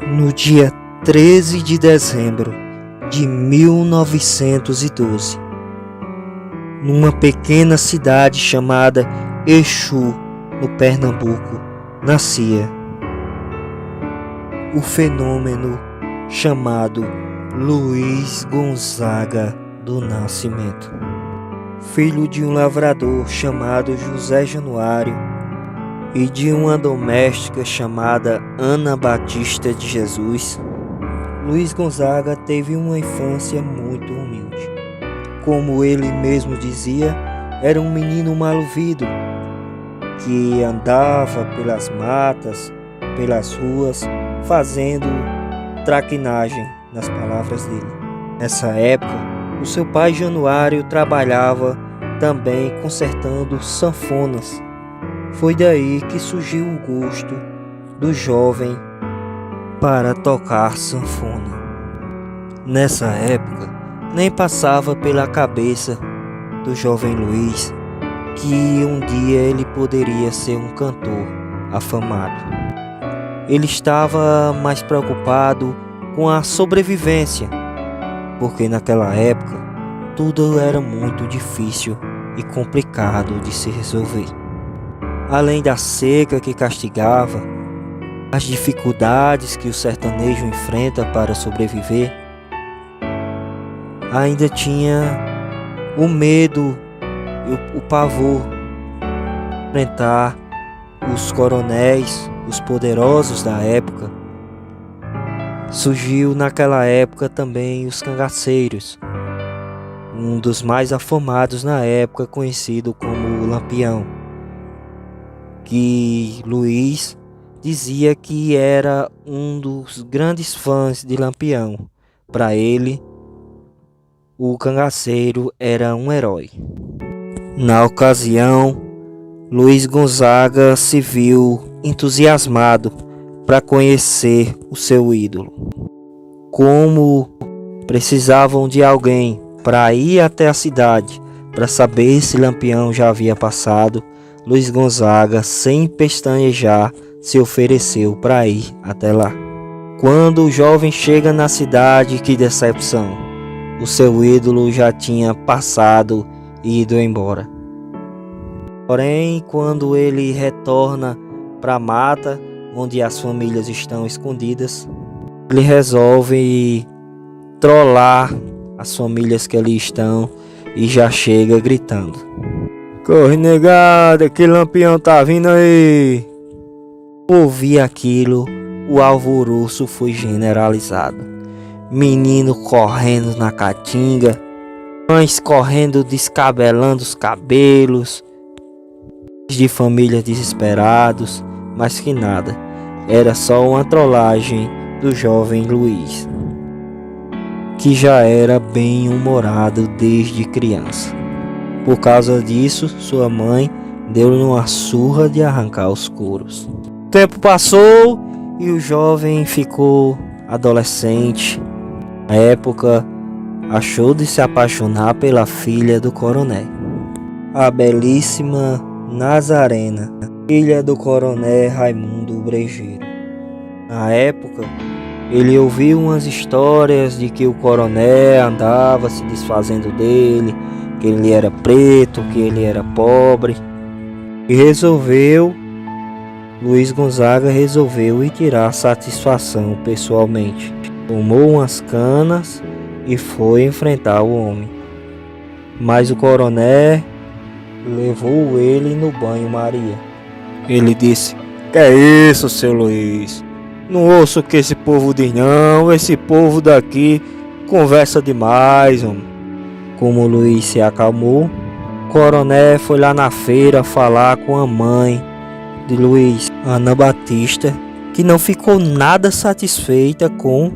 No dia 13 de dezembro de 1912, numa pequena cidade chamada Exu, no Pernambuco, nascia o fenômeno chamado Luiz Gonzaga do Nascimento, filho de um lavrador chamado José Januário e de uma doméstica chamada Ana Batista de Jesus. Luiz Gonzaga teve uma infância muito humilde. Como ele mesmo dizia, era um menino mal-ouvido que andava pelas matas, pelas ruas, fazendo traquinagem, nas palavras dele. Nessa época, o seu pai Januário trabalhava também consertando sanfonas. Foi daí que surgiu o gosto do jovem para tocar sanfona. Nessa época, nem passava pela cabeça do jovem Luiz que um dia ele poderia ser um cantor afamado. Ele estava mais preocupado com a sobrevivência, porque naquela época tudo era muito difícil e complicado de se resolver. Além da seca que castigava, as dificuldades que o sertanejo enfrenta para sobreviver, ainda tinha o medo e o pavor de enfrentar os coronéis, os poderosos da época. Surgiu naquela época também os cangaceiros, um dos mais afamados na época, conhecido como Lampião, que Luiz dizia que era um dos grandes fãs de Lampião. Para ele, o cangaceiro era um herói. Na ocasião, Luiz Gonzaga se viu entusiasmado para conhecer o seu ídolo. Como precisavam de alguém para ir até a cidade para saber se Lampião já havia passado, Luiz Gonzaga, sem pestanejar, se ofereceu para ir até lá. Quando o jovem chega na cidade, que decepção! O seu ídolo já tinha passado e ido embora. Porém, quando ele retorna para a mata, onde as famílias estão escondidas, ele resolve trollar as famílias que ali estão e já chega gritando: "Corre, negada, que Lampião tá vindo aí!" Ouvi aquilo, o alvoroço foi generalizado. Menino correndo na caatinga, mães correndo descabelando os cabelos, de famílias desesperados, mas que nada, era só uma trollagem do jovem Luiz, que já era bem humorado desde criança. Por causa disso, sua mãe deu-lhe uma surra de arrancar os couros. O tempo passou e o jovem ficou adolescente. Na época, achou de se apaixonar pela filha do coronel, a belíssima Nazarena, filha do coronel Raimundo Brejeiro. Na época, ele ouviu umas histórias de que o coronel andava se desfazendo dele, que ele era preto, que ele era pobre, e Luiz Gonzaga resolveu ir tirar satisfação pessoalmente. Tomou umas canas e foi enfrentar o homem. Mas o coronel levou ele no banho-maria. Ele disse: "Que é isso, seu Luiz? Não ouço o que esse povo diz não, esse povo daqui conversa demais, homem." Como o Luiz se acalmou, o coronel foi lá na feira falar com a mãe de Luiz, Ana Batista, que não ficou nada satisfeita com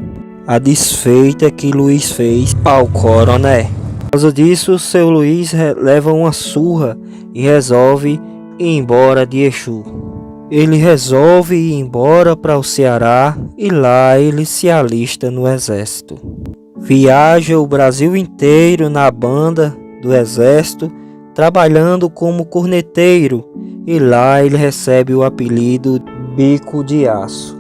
a desfeita que Luiz fez ao coronel. Por causa disso, seu Luiz leva uma surra e resolve ir embora de Exu. Ele resolve ir embora para o Ceará e lá ele se alista no exército. Viaja o Brasil inteiro na banda do exército, trabalhando como corneteiro, e lá ele recebe o apelido Bico de Aço.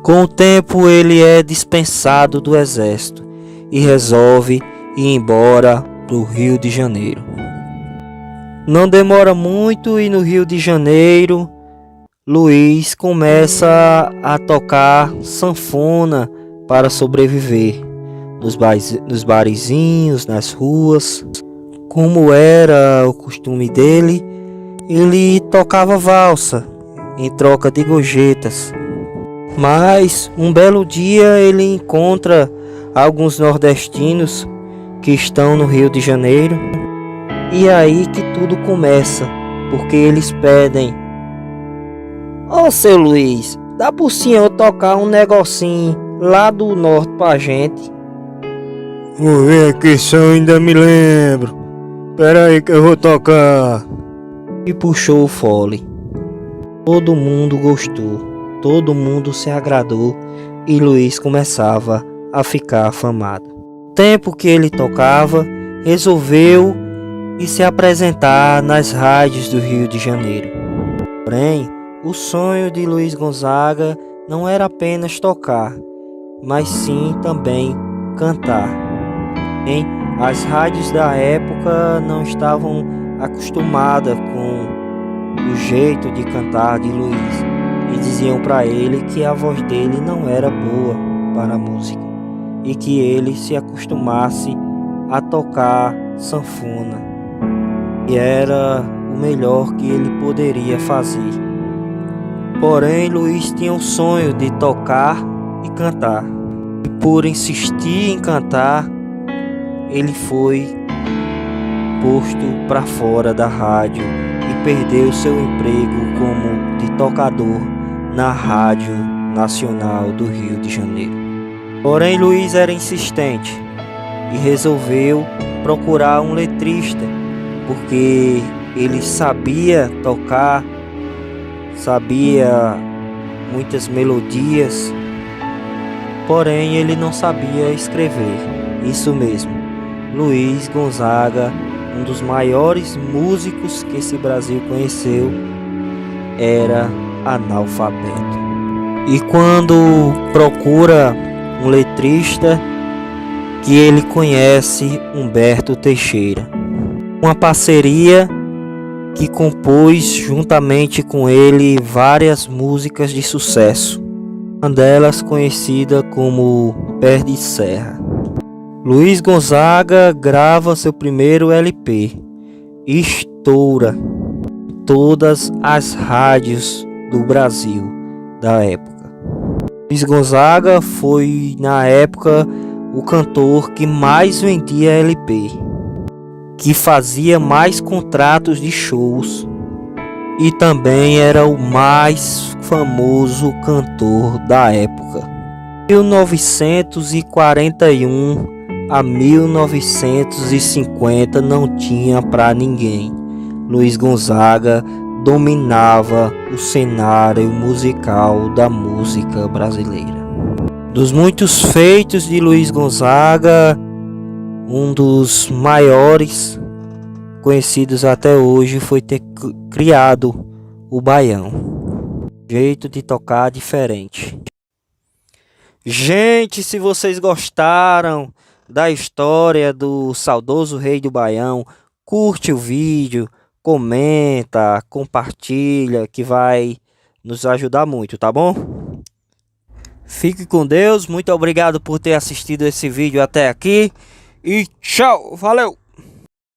Com o tempo ele é dispensado do exército e resolve ir embora para o Rio de Janeiro. Não demora muito e no Rio de Janeiro Luiz começa a tocar sanfona para sobreviver nos barizinhos, nas ruas. Como era o costume dele, ele tocava valsa em troca de gorjetas. Mas um belo dia ele encontra alguns nordestinos que estão no Rio de Janeiro. E é aí que tudo começa, porque eles pedem: "Ô seu Luiz, dá pro senhor tocar um negocinho lá do norte pra gente?" Vou ver aqui se eu ainda me lembro. Pera aí que eu vou tocar. E puxou o fole. Todo mundo gostou, todo mundo se agradou e Luiz começava a ficar afamado. No tempo que ele tocava, resolveu ir se apresentar nas rádios do Rio de Janeiro. Porém, o sonho de Luiz Gonzaga não era apenas tocar, mas sim também cantar. As rádios da época não estavam acostumadas com o jeito de cantar de Luiz e diziam para ele que a voz dele não era boa para a música e que ele se acostumasse a tocar sanfona, e era o melhor que ele poderia fazer. Porém, Luiz tinha o sonho de tocar e cantar, e por insistir em cantar, ele foi posto para fora da rádio e perdeu seu emprego como de tocador na Rádio Nacional do Rio de Janeiro. Porém, Luiz era insistente e resolveu procurar um letrista, porque ele sabia tocar, sabia muitas melodias, porém ele não sabia escrever. Isso mesmo, Luiz Gonzaga, um dos maiores músicos que esse Brasil conheceu, era analfabeto. E quando procura um letrista, que ele conhece Humberto Teixeira, uma parceria que compôs juntamente com ele várias músicas de sucesso, uma delas conhecida como Pé de Serra. Luiz Gonzaga grava seu primeiro LP, estoura todas as rádios do Brasil da época. Luiz Gonzaga foi, na época, o cantor que mais vendia LP, que fazia mais contratos de shows e também era o mais famoso cantor da época. 1941 a 1950 não tinha para ninguém. Luiz Gonzaga dominava o cenário musical da música brasileira. Dos muitos feitos de Luiz Gonzaga, um dos maiores conhecidos até hoje foi ter criado o baião. Jeito de tocar diferente. Gente, se vocês gostaram da história do saudoso rei do Baião, curte o vídeo, comenta, compartilha, que vai nos ajudar muito, tá bom? Fique com Deus, muito obrigado por ter assistido esse vídeo até aqui e tchau, valeu!